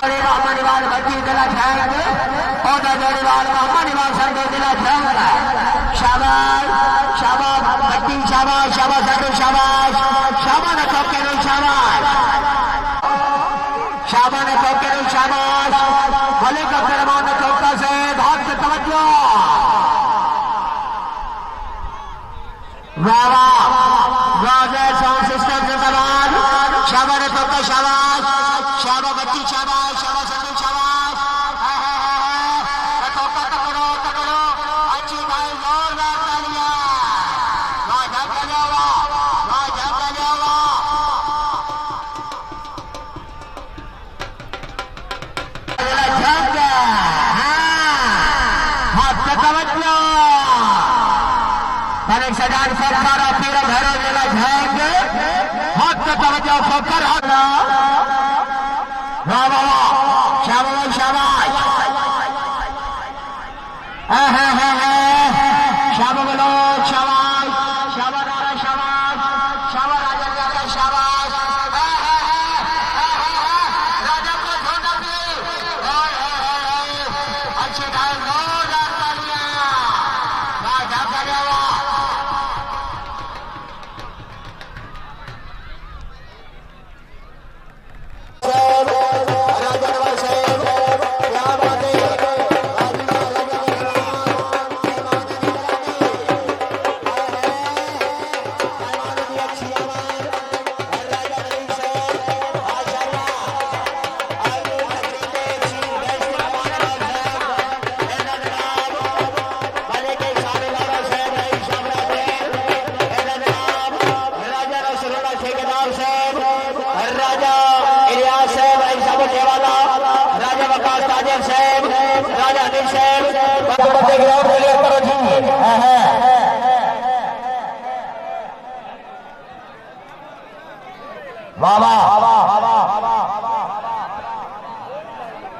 Mahmaniwal bati dila jhang oda jariwal Mahmaniwal sango dila jhang shabash shabash bati shabash shabash sango shabash shabash na tokkero shabash shabash na tokkero shabash bhale ka karman na tokka se bhag se tawajjo Baba Raja sound system zindabad shabash na tokka shabash shabash bati shabash shabash sango shabash tokka takaro takaro achhi bhai zordaar taliya Raja kalyawa Panik Sajan Fakar Pira Bhairav Lila Jhang Hak Tawajjo Fakar Hada Baba Shabash Shabash Shabash Shabash Shabash Shabash Shabash Raja Raja Shabash Raja ko dhona de achhe ghar zordaar taliya Raja kalyawa